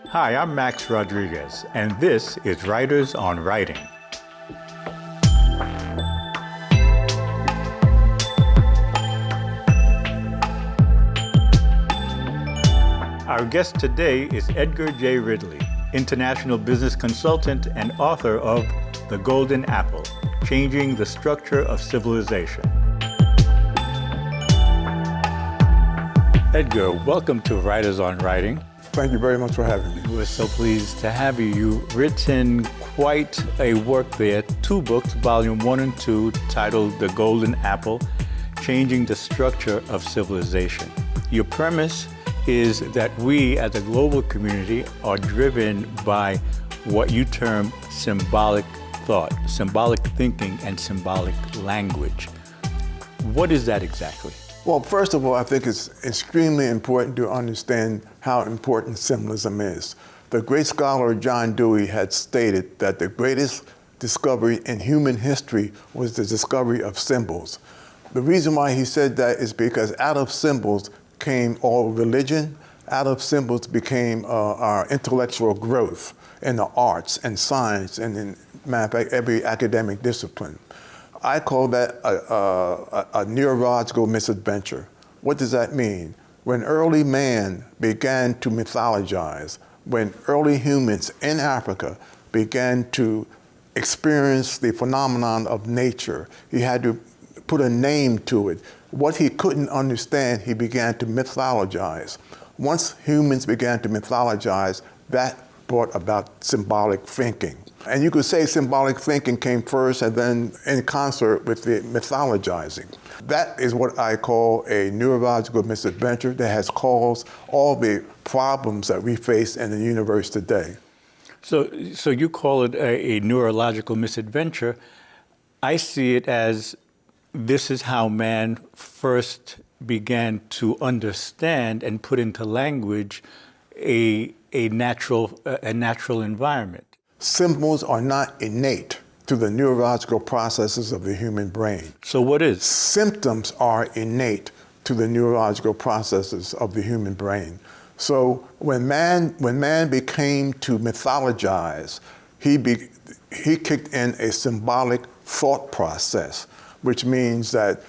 Hi, I'm Max Rodriguez, and this is Writers on Writing. Our guest today is Edgar J. Ridley, international business consultant and author of The Golden Apple, Changing the Structure of Civilization. Edgar, welcome to Writers on Writing. Thank you very much for having me. We're so pleased to have you. You've written quite a work there, 2 books, volume 1 and 2, titled The Golden Apple, Changing the Structure of Civilization. Your premise is that we as a global community are driven by what you term symbolic thought, symbolic thinking, and symbolic language. What is that exactly? Well, first of all, I think it's extremely important to understand how important symbolism is. The great scholar John Dewey had stated that the greatest discovery in human history was the discovery of symbols. The reason why he said that is because out of symbols came all religion, out of symbols became our intellectual growth in the arts and science and in matter of fact, every academic discipline. I call that a neurological misadventure. What does that mean? When early man began to mythologize, when early humans in Africa began to experience the phenomenon of nature, he had to put a name to it. What he couldn't understand, he began to mythologize. Once humans began to mythologize, that brought about symbolic thinking. And you could say symbolic thinking came first and then in concert with the mythologizing. That is what I call a neurological misadventure that has caused all the problems that we face in the universe today. So you call it a neurological misadventure. I see it as this is how man first began to understand and put into language a natural environment. Symbols are not innate to the neurological processes of the human brain. So what is? Symptoms are innate to the neurological processes of the human brain. So when man became to mythologize, he kicked in a symbolic thought process, which means that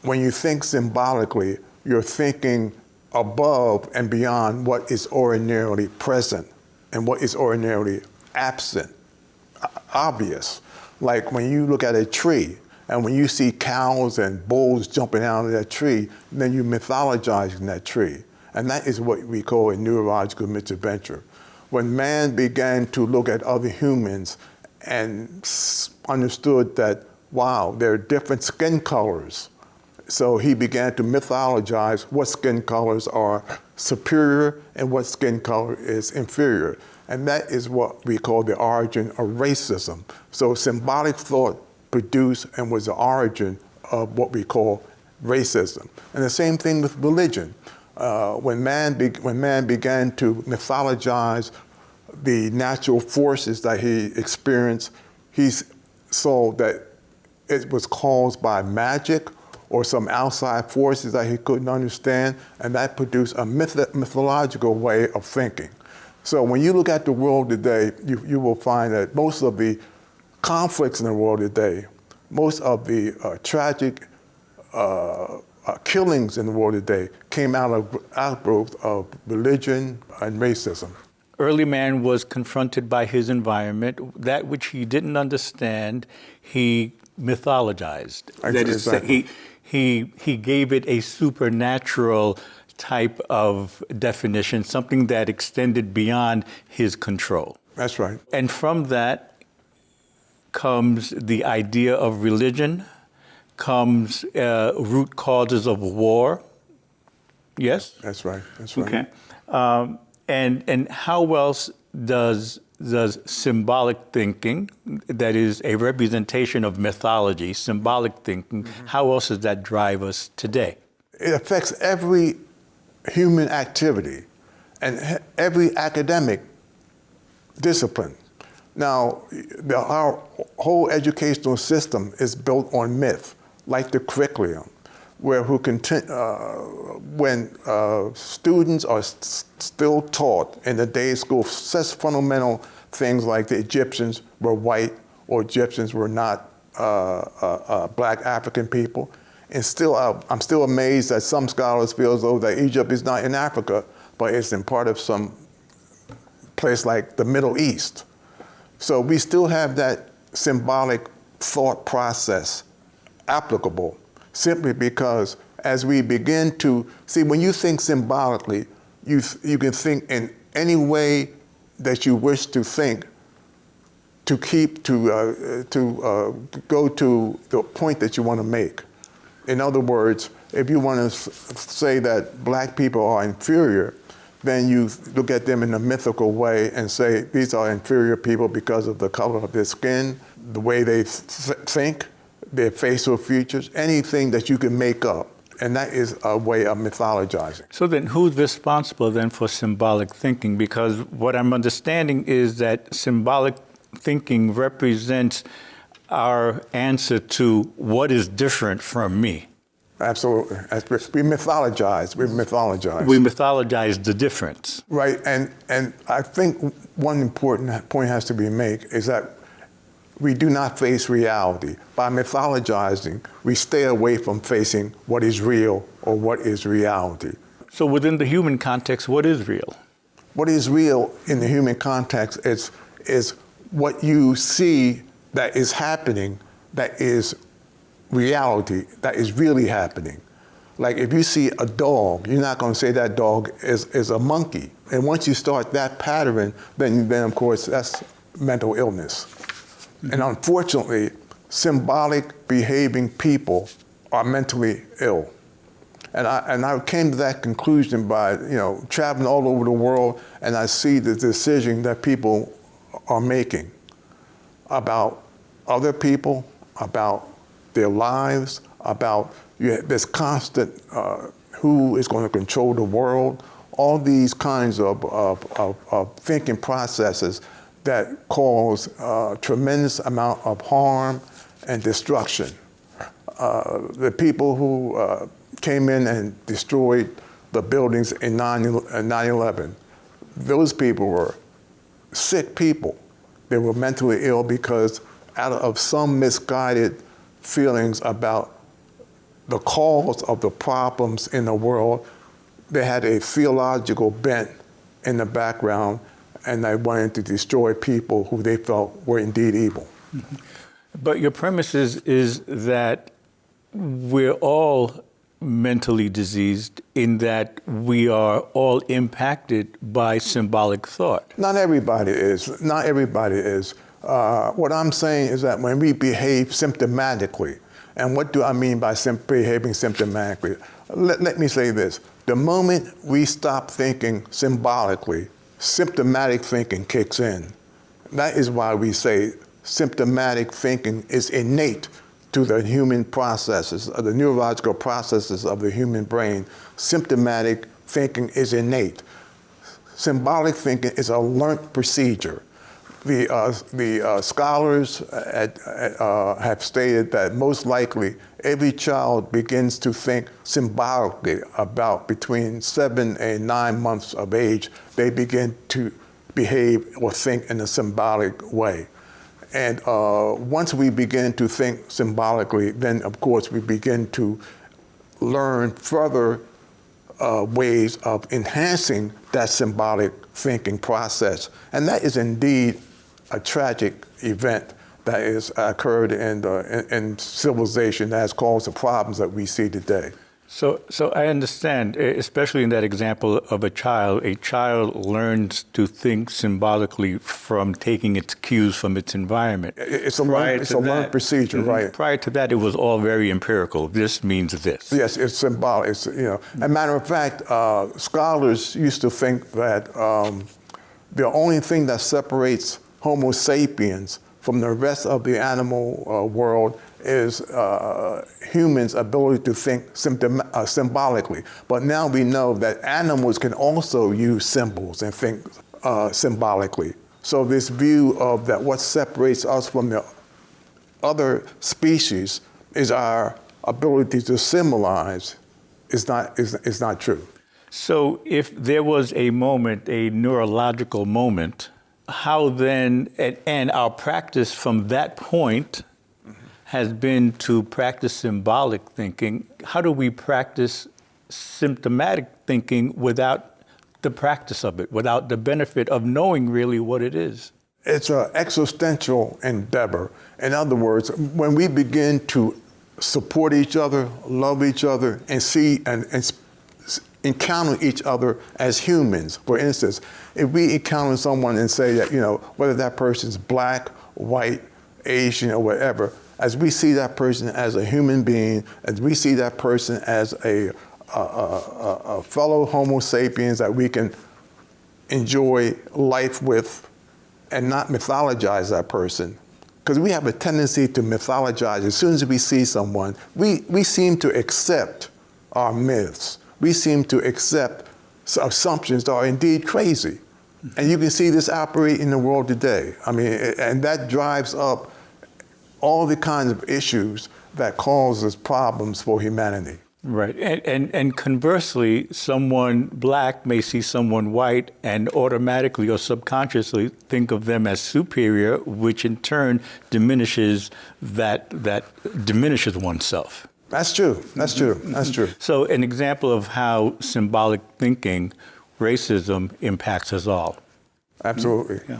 when you think symbolically, you're thinking above and beyond what is ordinarily present and what is ordinarily absent, obvious. Like when you look at a tree and when you see cows and bulls jumping out of that tree, then you're mythologizing that tree. And that is what we call a neurological misadventure. When man began to look at other humans and understood that, wow, there are different skin colors. So he began to mythologize what skin colors are superior and what skin color is inferior. And that is what we call the origin of racism. So symbolic thought produced and was the origin of what we call racism. And the same thing with religion. When man began to mythologize the natural forces that he experienced, he saw that it was caused by magic or some outside forces that he couldn't understand, and that produced a mythological way of thinking. So when you look at the world today, you will find that most of the conflicts in the world today, most of the tragic killings in the world today came out of outgrowth of religion and racism. Early man was confronted by his environment. That which he didn't understand, he mythologized. That is, exactly. He gave it a supernatural type of definition, something that extended beyond his control. That's right. And from that comes the idea of religion, comes root causes of war. Yes? That's right. That's right. Okay. And how else does symbolic thinking, that is a representation of mythology, symbolic thinking, how else does that drive us today? It affects every human activity and every academic discipline. Now, our whole educational system is built on myth, like the curriculum. where when students are still taught in the day school such fundamental things like the Egyptians were white or Egyptians were not black African people. And still, I'm still amazed that some scholars feel as though that Egypt is not in Africa, but it's in part of some place like the Middle East. So we still have that symbolic thought process applicable, simply because as we begin to see, when you think symbolically, you can think in any way that you wish to think to go to the point that you want to make. In other words, if you want to say that black people are inferior, then you look at them in a mythical way and say these are inferior people because of the color of their skin, the way they think, their facial features, anything that you can make up. And that is a way of mythologizing. So then who's responsible then for symbolic thinking? Because what I'm understanding is that symbolic thinking represents our answer to what is different from me. Absolutely. We mythologize. We mythologize. We mythologize the difference. Right. And I think one important point has to be made is that we do not face reality. By mythologizing, we stay away from facing what is real or what is reality. So within the human context, what is real? What is real in the human context is what you see that is happening, that is reality, that is really happening. Like if you see a dog, you're not going to say that dog is a monkey. And once you start that pattern, then of course that's mental illness. Mm-hmm. And unfortunately, symbolic behaving people are mentally ill. And I came to that conclusion by traveling all over the world, and I see the decision that people are making about other people, about their lives, about this constant who is going to control the world, all these kinds of thinking processes that cause a tremendous amount of harm and destruction. The people who came in and destroyed the buildings in 9/11, those people were sick people. They were mentally ill because out of some misguided feelings about the cause of the problems in the world, they had a theological bent in the background, and they wanted to destroy people who they felt were indeed evil. Mm-hmm. But your premise is that we're all mentally diseased in that we are all impacted by symbolic thought. Not everybody is. Not everybody is. What I'm saying is that when we behave symptomatically, and what do I mean by behaving symptomatically? Let me say this. The moment we stop thinking symbolically, symptomatic thinking kicks in. That is why we say symptomatic thinking is innate to the human processes, the neurological processes of the human brain. Symptomatic thinking is innate. Symbolic thinking is a learned procedure. The scholars have stated that most likely every child begins to think symbolically about between 7 and 9 months of age. They begin to behave or think in a symbolic way. And once we begin to think symbolically, then of course we begin to learn further ways of enhancing that symbolic thinking process. And that is indeed a tragic event that has occurred in civilization that has caused the problems that we see today. So I understand, especially in that example of a child learns to think symbolically from taking its cues from its environment. It's a learned procedure, mm-hmm. Right. Prior to that, it was all very empirical. This means this. Yes, it's symbolic. As a matter of fact, scholars used to think that the only thing that separates Homo sapiens from the rest of the animal world is humans' ability to think symbolically. But now we know that animals can also use symbols and think symbolically. So this view of that what separates us from the other species is our ability to symbolize is not true. So if there was a moment, a neurological moment, how then, and our practice from that point has been to practice symbolic thinking, how do we practice symptomatic thinking without the practice of it, without the benefit of knowing really what it is? It's an existential endeavor. In other words, when we begin to support each other, love each other, and see and encounter each other as humans. For instance, if we encounter someone and say that, whether that person's black, white, Asian, or whatever, as we see that person as a human being, as we see that person as a fellow homo sapiens that we can enjoy life with and not mythologize that person. Because we have a tendency to mythologize. As soon as we see someone, we seem to accept our myths. We seem to accept assumptions that are indeed crazy. And you can see this operate in the world today. I mean, and that drives up all the kinds of issues that causes problems for humanity. Right. And conversely, someone black may see someone white and automatically or subconsciously think of them as superior, which in turn diminishes diminishes oneself. That's true. That's true. That's true. So an example of how symbolic thinking, racism, impacts us all. Absolutely. Yeah.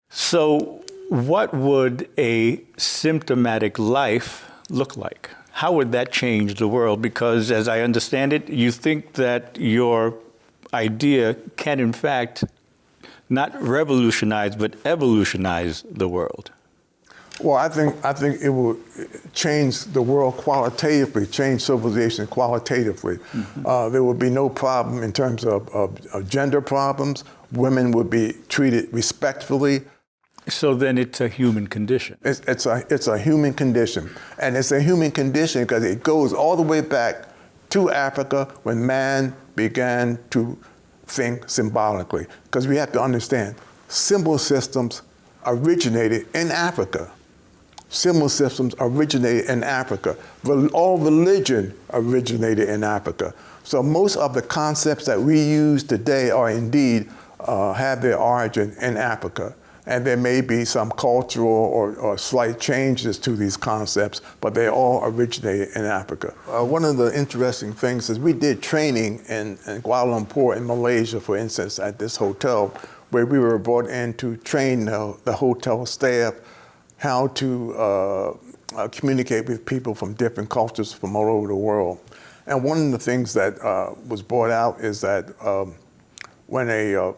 So what would a symptomatic life look like? How would that change the world? Because as I understand it, you think that your idea can in fact not revolutionize, but evolutionize the world. Well, I think it will change the world qualitatively, change civilization qualitatively. Mm-hmm. There will be no problem in terms of gender problems. Women would be treated respectfully. So then it's a human condition. It's a human condition. And it's a human condition because it goes all the way back to Africa when man began to think symbolically. Because we have to understand, symbol systems originated in Africa. Symbol systems originated in Africa. All religion originated in Africa. So most of the concepts that we use today are indeed have their origin in Africa. And there may be some cultural or slight changes to these concepts, but they all originated in Africa. One of the interesting things is we did training in Kuala Lumpur in Malaysia, for instance, at this hotel, where we were brought in to train the hotel staff how to communicate with people from different cultures from all over the world. And one of the things that was brought out is that when a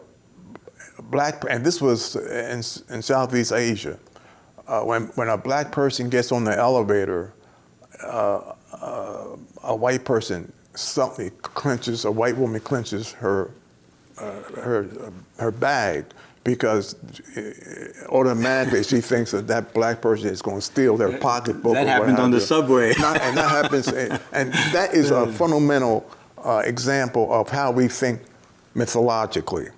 black, and this was in Southeast Asia, when a black person gets on the elevator, a white person suddenly clenches, a white woman clenches her bag, because automatically she thinks that black person is going to steal their pocketbook. That happened on the subway. And that happens, and that is a fundamental example of how we think mythologically,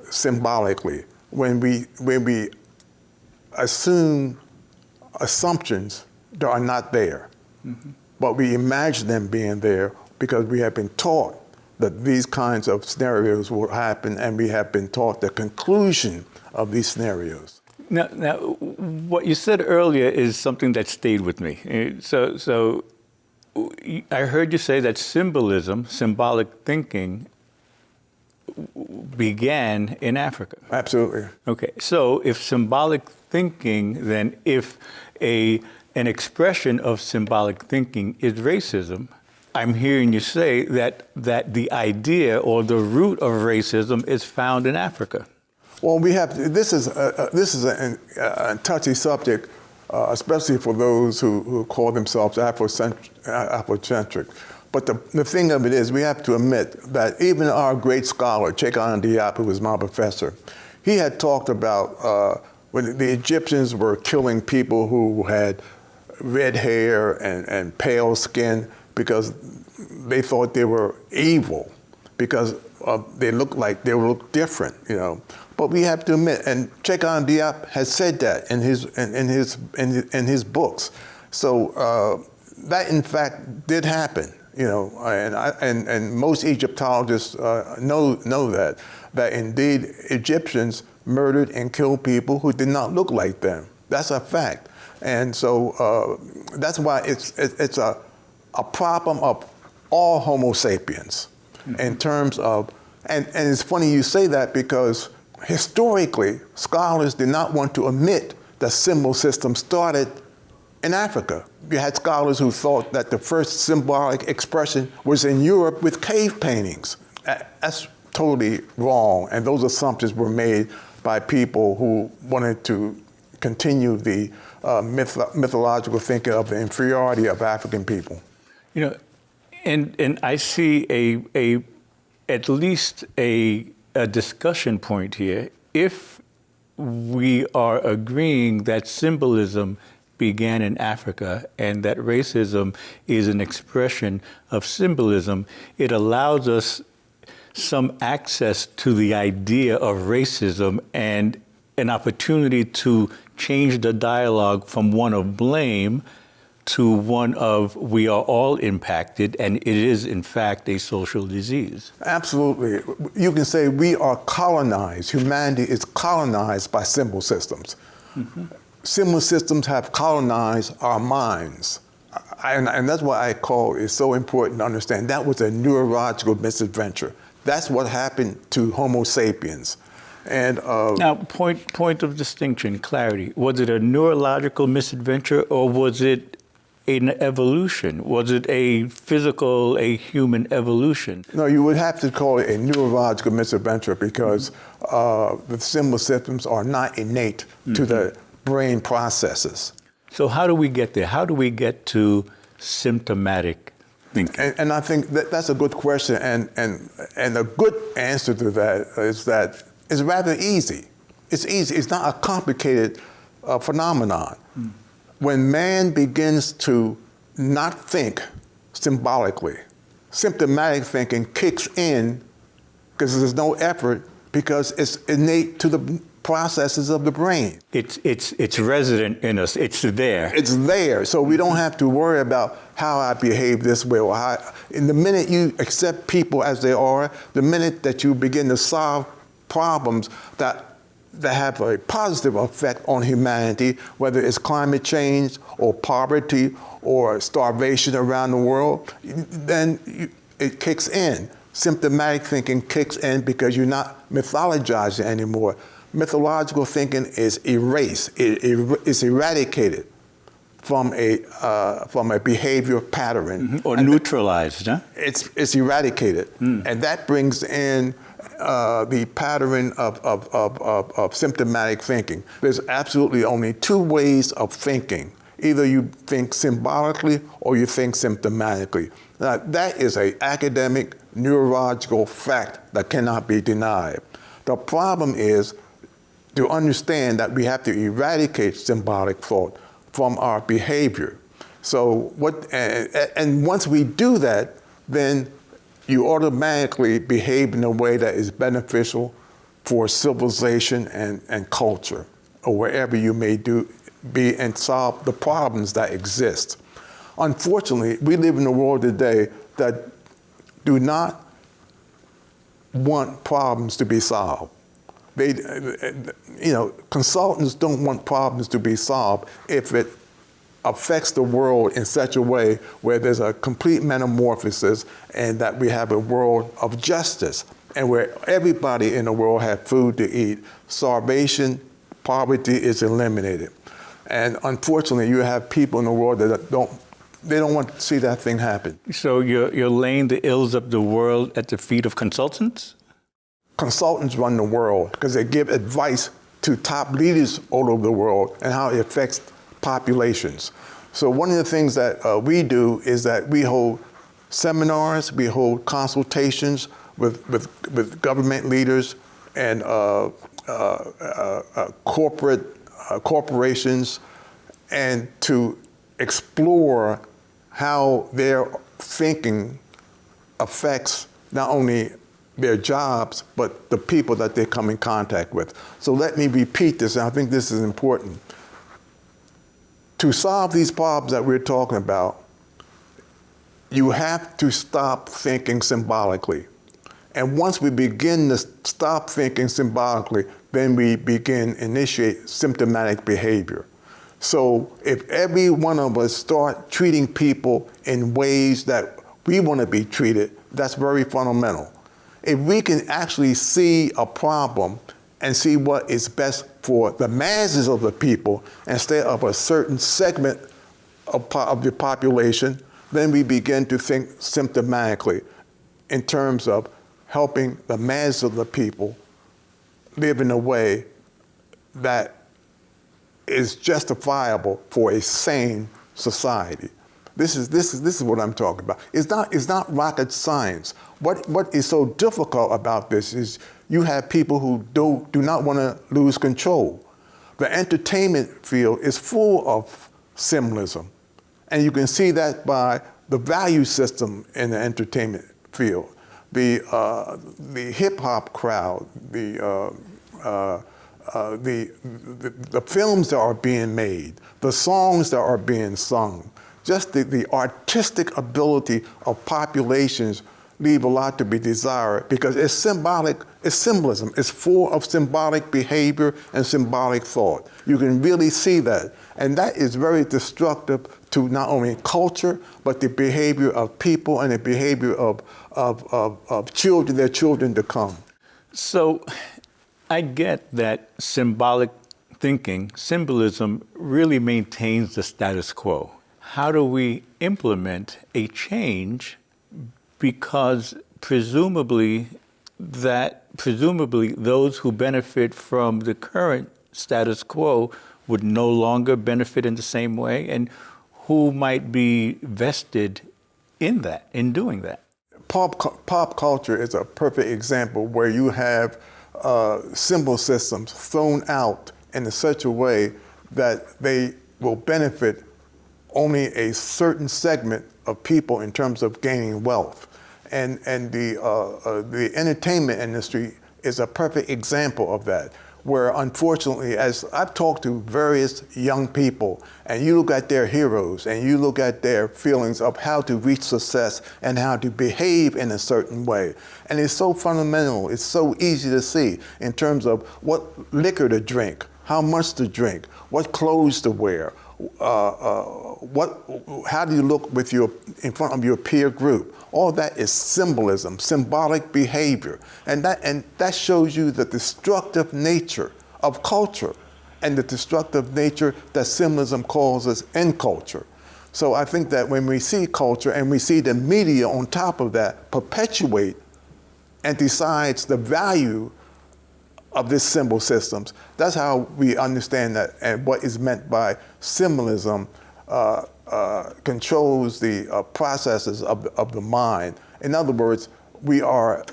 symbolically, when we assume assumptions that are not there, but we imagine them being there because we have been taught that these kinds of scenarios will happen, and we have been taught the conclusion of these scenarios. Now, what you said earlier is something that stayed with me. So I heard you say that symbolism, symbolic thinking, began in Africa. Absolutely. Okay, so if symbolic thinking, then if an expression of symbolic thinking is racism, I'm hearing you say that the idea or the root of racism is found in Africa. Well, this is a touchy subject, especially for those who call themselves Afrocentric. But the thing of it is, we have to admit that even our great scholar, Cheikh Diop, who was my professor, he had talked about when the Egyptians were killing people who had red hair and pale skin because they thought they were evil, because they look different, But we have to admit, and Cheikh Diop has said that in his books. So that in fact did happen, and most Egyptologists know that indeed Egyptians murdered and killed people who did not look like them. That's a fact. And so that's why it's a problem of all Homo sapiens in terms of, and it's funny you say that because historically, scholars did not want to admit that symbol system started in Africa. You had scholars who thought that the first symbolic expression was in Europe with cave paintings. That's totally wrong, and those assumptions were made by people who wanted to continue the mythological thinking of the inferiority of African people. And I see at least a discussion point here. If we are agreeing that symbolism began in Africa and that racism is an expression of symbolism, it allows us some access to the idea of racism and an opportunity to change the dialogue from one of blame to one of we are all impacted, and it is in fact a social disease. Absolutely. You can say we are colonized. Humanity is colonized by symbol systems. Mm-hmm. Symbol systems have colonized our minds. And that's why I call it so important to understand that was a neurological misadventure. That's what happened to Homo sapiens. And now, point of distinction, clarity. Was it a neurological misadventure, or was it an evolution? Was it a human evolution? No, you would have to call it a neurological misadventure because the symbol systems are not innate to the brain processes. So how do we get there? How do we get to symptomatic thinking? And I think that's a good question, and a good answer to that is rather easy. It's easy. It's not a complicated phenomenon. When man begins to not think symbolically, symptomatic thinking kicks in because there's no effort, because it's innate to the processes of the brain. It's resident in us. It's there. It's there. So we don't have to worry about how I behave this way or how. In the minute you accept people as they are, the minute that you begin to solve problems that have a positive effect on humanity, whether it's climate change or poverty or starvation around the world, then it kicks in. Symptomatic thinking kicks in because you're not mythologizing anymore. Mythological thinking is erased. It's eradicated from a behavior pattern. Or neutralized, huh? It's eradicated. And that brings in the pattern of symptomatic thinking. There's absolutely only two ways of thinking. Either you think symbolically or you think symptomatically. Now, that is an academic neurological fact that cannot be denied. The problem is to understand that we have to eradicate symbolic thought from our behavior. So and once we do that, then you automatically behave in a way that is beneficial for civilization and culture, or wherever you may be and solve the problems that exist. Unfortunately, we live in a world today that do not want problems to be solved. Consultants don't want problems to be solved if it affects the world in such a way where there's a complete metamorphosis and that we have a world of justice and where everybody in the world has food to eat. Starvation, poverty is eliminated. And unfortunately, you have people in the world that don't want to see that thing happen. So you're laying the ills of the world at the feet of consultants? Consultants run the world because they give advice to top leaders all over the world and how it affects populations. So one of the things that we do is that we hold seminars, we hold consultations with government leaders and corporations, and to explore how their thinking affects not only their jobs, but the people that they come in contact with. So let me repeat this, and I think this is important. To solve these problems that we're talking about, you have to stop thinking symbolically. And once we begin to stop thinking symbolically, then we initiate symptomatic behavior. So if every one of us start treating people in ways that we want to be treated, that's very fundamental. If we can actually see a problem and see what is best for the masses of the people instead of a certain segment of the population, then we begin to think symptomatically in terms of helping the masses of the people live in a way that is justifiable for a sane society. This is what I'm talking about. It's not rocket science. What is so difficult about this is you have people who do not want to lose control. The entertainment field is full of symbolism, and you can see that by the value system in the entertainment field. The hip hop crowd, the films that are being made, the songs that are being sung, just the artistic ability of populations leave a lot to be desired because it's symbolic, it's symbolism. It's full of symbolic behavior and symbolic thought. You can really see that. And that is very destructive to not only culture, but the behavior of people and the behavior of children, their children to come. So I get that symbolic thinking, symbolism, really maintains the status quo. How do we implement a change? Because presumably those who benefit from the current status quo would no longer benefit in the same way, and who might be vested in that, in doing that? Pop culture is a perfect example where you have symbol systems thrown out in such a way that they will benefit only a certain segment of people in terms of gaining wealth. And the entertainment industry is a perfect example of that, where unfortunately, as I've talked to various young people, and you look at their heroes, and you look at their feelings of how to reach success and how to behave in a certain way. And it's so fundamental, it's so easy to see in terms of what liquor to drink, how much to drink, what clothes to wear, how do you look in front of your peer group? All that is symbolism, symbolic behavior. And that shows you the destructive nature of culture and the destructive nature that symbolism causes in culture. So I think that when we see culture and we see the media on top of that perpetuate and decides the value of this symbol systems, that's how we understand that, and what is meant by symbolism controls the processes of the mind. In other words, we are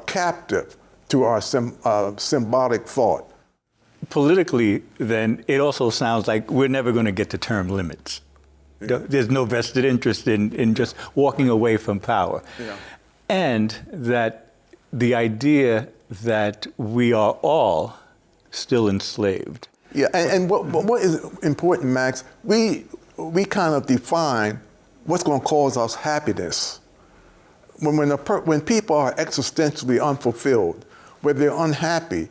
captive to our symbolic thought. Politically, then, it also sounds like we're never going to get to term limits. Yeah. There's no vested interest in just walking away from power. Yeah. And that the idea that we are all still enslaved. Yeah, and what is important, Max, we kind of define what's going to cause us happiness. When people are existentially unfulfilled, when they're unhappy,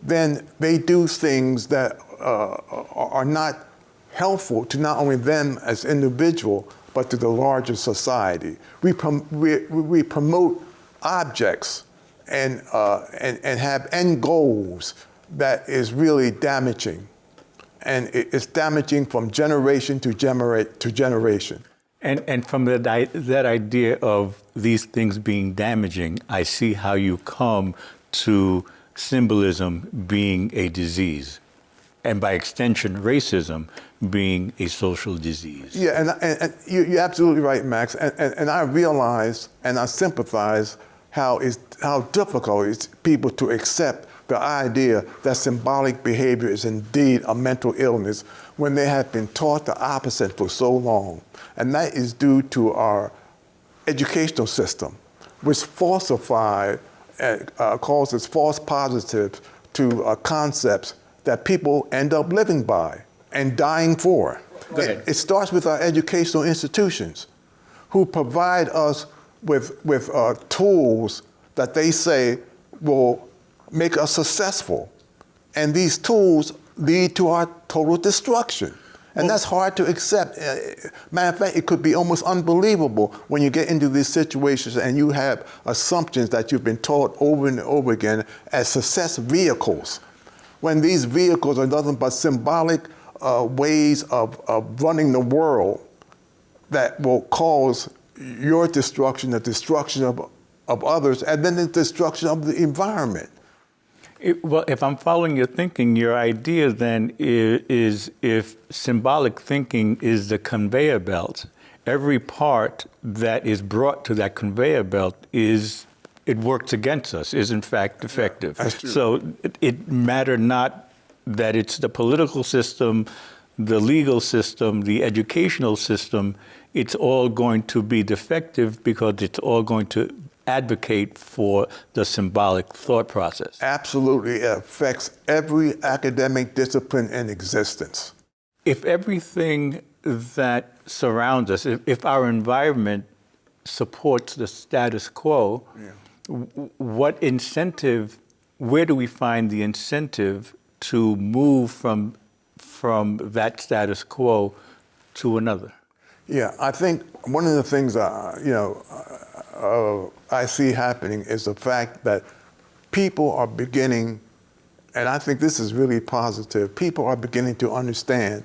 then they do things that are not helpful to not only them as individual, but to the larger society. We promote objects and have end goals that is really damaging. And it's damaging from generation to generation. And from that idea of these things being damaging, I see how you come to symbolism being a disease, and by extension, racism being a social disease. Yeah, and you're absolutely right, Max. And I realize and I sympathize how difficult it is people to accept the idea that symbolic behavior is indeed a mental illness when they have been taught the opposite for so long. And that is due to our educational system, which causes false positives to concepts that people end up living by and dying for. It starts with our educational institutions, who provide us with tools that they say will make us successful. And these tools lead to our total destruction. And that's hard to accept. Matter of fact, it could be almost unbelievable when you get into these situations and you have assumptions that you've been taught over and over again as success vehicles, when these vehicles are nothing but symbolic ways of running the world that will cause your destruction, the destruction of others, and then the destruction of the environment. Well, if I'm following your thinking, your idea then is if symbolic thinking is the conveyor belt, every part that is brought to that conveyor belt it works against us, is in fact defective. That's true. So it matter not that it's the political system, the legal system, the educational system, it's all going to be defective because it's all going to advocate for the symbolic thought process. Absolutely, it affects every academic discipline in existence. If everything that surrounds us, if our environment supports the status quo, what incentive, where do we find the incentive to move from that status quo to another? Yeah, I think one of the things I see happening is the fact that people are beginning, and I think this is really positive, people are beginning to understand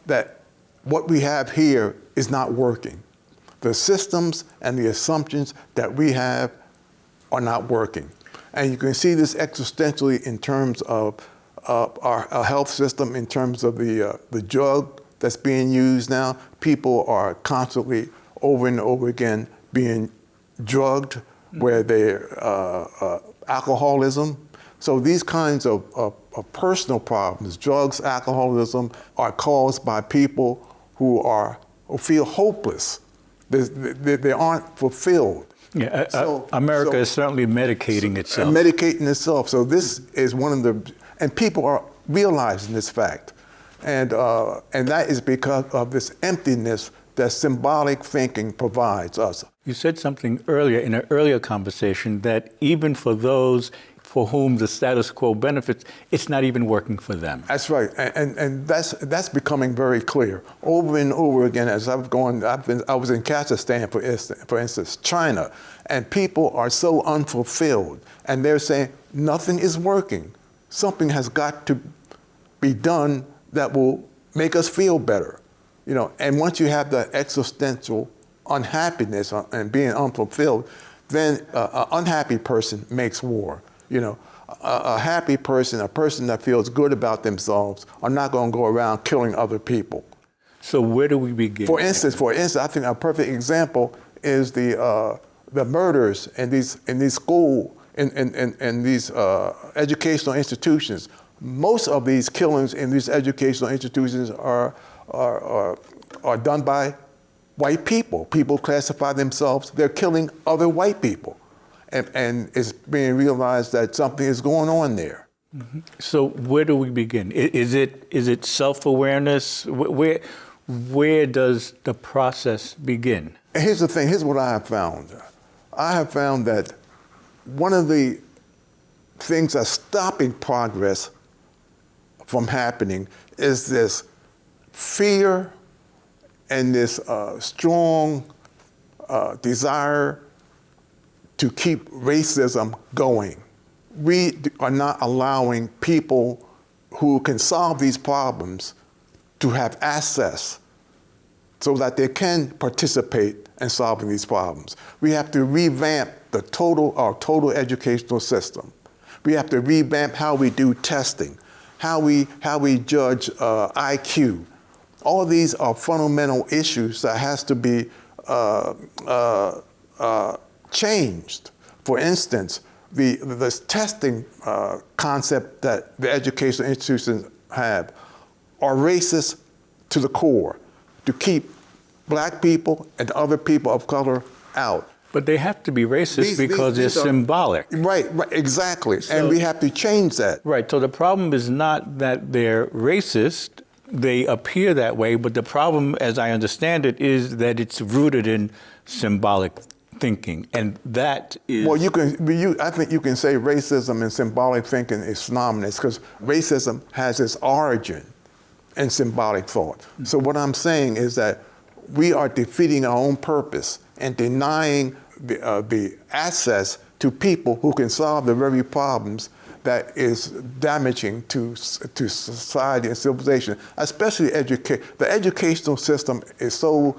that what we have here is not working. The systems and the assumptions that we have are not working. And you can see this existentially in terms of our health system, in terms of the drug that's being used now. People are constantly, over and over again, being drugged, where they're alcoholism. So these kinds of personal problems, drugs, alcoholism, are caused by people who feel hopeless. They aren't fulfilled. Yeah, America is certainly medicating itself. Medicating itself. So this is one of the, and people are realizing this fact. And that is because of this emptiness that symbolic thinking provides us. You said something earlier in an earlier conversation that even for those for whom the status quo benefits, it's not even working for them. That's right, and that's becoming very clear over and over again. As I was in Kazakhstan, for instance, China, and people are so unfulfilled, and they're saying nothing is working. Something has got to be done that will make us feel better, And once you have the existential unhappiness and being unfulfilled, then an unhappy person makes war. A happy person, a person that feels good about themselves, are not going to go around killing other people. So where do we begin? For instance, I think a perfect example is the murders in these educational institutions. Most of these killings in these educational institutions are done by white people. People classify themselves, they're killing other white people. And it's being realized that something is going on there. Mm-hmm. So where do we begin? Is it self-awareness? Where does the process begin? And here's the thing, here's what I have found. I have found that one of the things that's stopping progress from happening is this fear and this strong desire to keep racism going. We are not allowing people who can solve these problems to have access so that they can participate in solving these problems. We have to revamp our total educational system. We have to revamp how we do testing, how we judge IQ. All these are fundamental issues that has to be changed. For instance, this testing concept that the educational institutions have are racist to the core, to keep black people and other people of color out. But they have to be racist because they're symbolic. Right, exactly. And we have to change that. Right, so the problem is not that they're racist, they appear that way, but the problem, as I understand it, is that it's rooted in symbolic thinking, and that is... Well, I think you can say racism and symbolic thinking is synonymous, because racism has its origin in symbolic thought. So what I'm saying is that we are defeating our own purpose and denying the access to people who can solve the very problems that is damaging to society and civilization, especially education. The educational system is so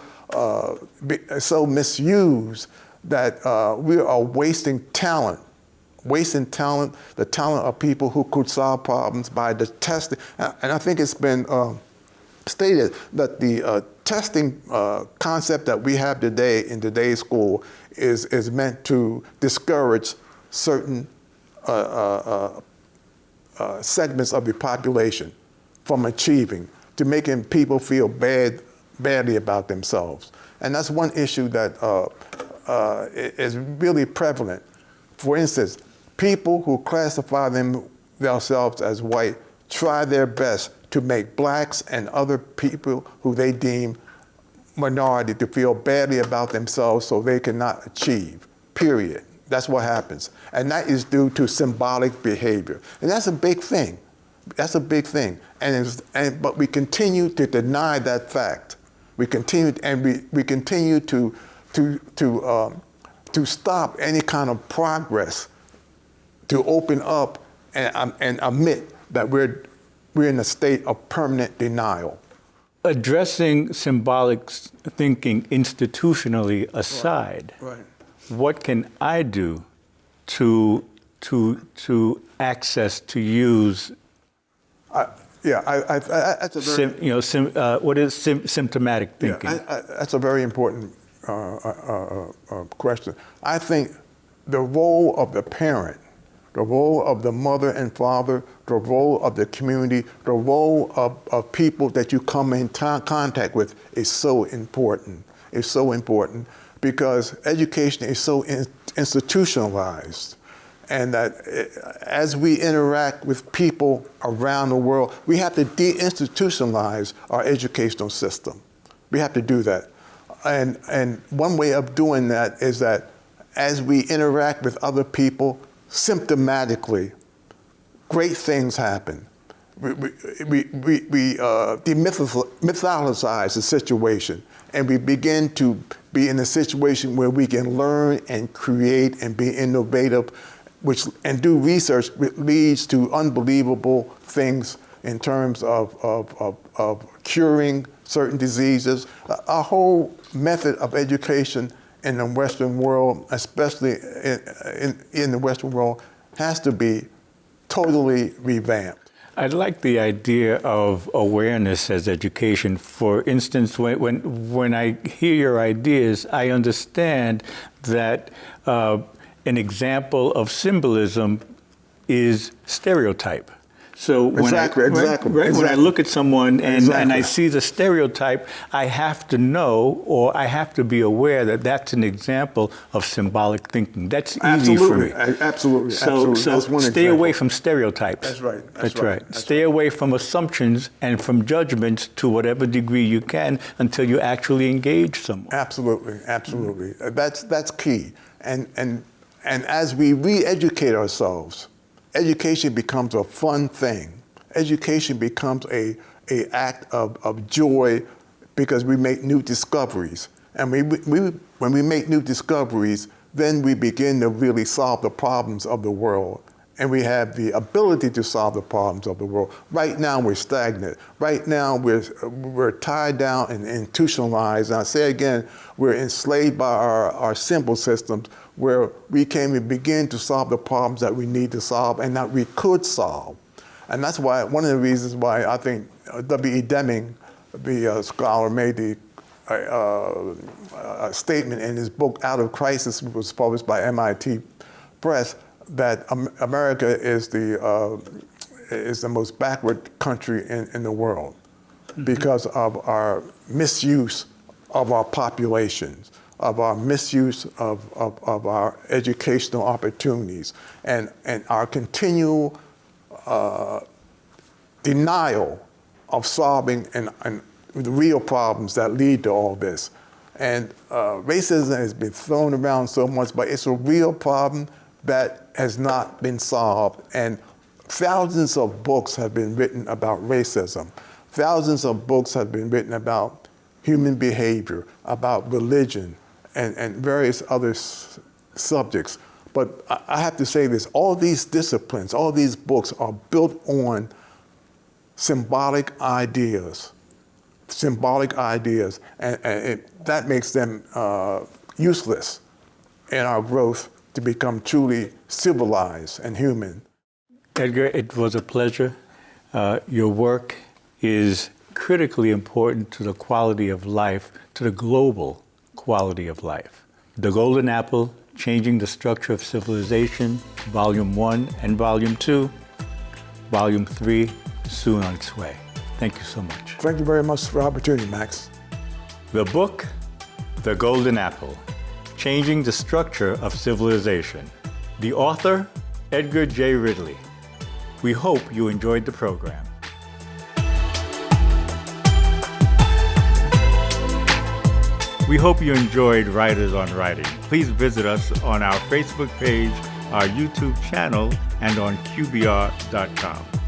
misused that we are wasting talent, the talent of people who could solve problems by the testing. And I think it's been stated that the testing concept that we have today in today's school is meant to discourage certain segments of the population from achieving, to making people feel badly about themselves. And that's one issue that is really prevalent. For instance, people who classify themselves as white try their best to make blacks and other people who they deem minority to feel badly about themselves so they cannot achieve, period. That's what happens. And that is due to symbolic behavior. And that's a big thing. That's a big thing. But we continue to deny that fact. We continue to stop any kind of progress, to open up and admit that we're in a state of permanent denial. Addressing symbolic thinking institutionally aside, Right. What can I do to access, to use? That's a very what is symptomatic thinking? That's a very important question. I think the role of the parent, the role of the mother and father, the role of the community, the role of people that you come in contact with is so important. It's so important because education is so institutionalized. And that as we interact with people around the world, we have to deinstitutionalize our educational system. We have to do that. And one way of doing that is that as we interact with other people, symptomatically, great things happen. We demythologize the situation, and we begin to be in a situation where we can learn and create and be innovative, and do research, which leads to unbelievable things in terms of curing certain diseases. Our whole method of education in the Western world, especially in the Western world, has to be totally revamped. I like the idea of awareness as education. For instance, when I hear your ideas, I understand that an example of symbolism is stereotype. So when I look at someone and I see the stereotype, I have to know, or I have to be aware that that's an example of symbolic thinking. That's easy for me. Absolutely. So stay away from stereotypes. That's right. That's right. Stay away from assumptions and from judgments to whatever degree you can until you actually engage someone. Absolutely. That's key. And as we re-educate ourselves, education becomes a fun thing. Education becomes a act of joy because we make new discoveries. And when we make new discoveries, then we begin to really solve the problems of the world. And we have the ability to solve the problems of the world. Right now, we're stagnant. Right now, we're tied down and institutionalized. And I say again, we're enslaved by our symbol systems, where we can't even begin to solve the problems that we need to solve and that we could solve. And that's why, one of the reasons why I think W.E. Deming, the scholar, made the statement in his book, Out of Crisis, which was published by MIT Press, that America is the most backward country in the world because of our misuse of our populations, of our misuse of our educational opportunities, and our continual denial of solving and the real problems that lead to all this. And racism has been thrown around so much, but it's a real problem that has not been solved. And thousands of books have been written about racism. Thousands of books have been written about human behavior, about religion, and various other subjects. But I have to say this, all these disciplines, all these books are built on symbolic ideas, and that makes them useless in our growth to become truly civilized and human. Edgar, it was a pleasure. Your work is critically important to the quality of life, to the global quality of life. The Golden Apple, Changing the Structure of Civilization, Volume 1 and Volume 2. Volume 3, soon on its way. Thank you so much. Thank you very much for the opportunity, Max. The book, The Golden Apple, Changing the Structure of Civilization. The author, Edgar J. Ridley. We hope you enjoyed the program. We hope you enjoyed Writers on Writing. Please visit us on our Facebook page, our YouTube channel, and on QBR.com.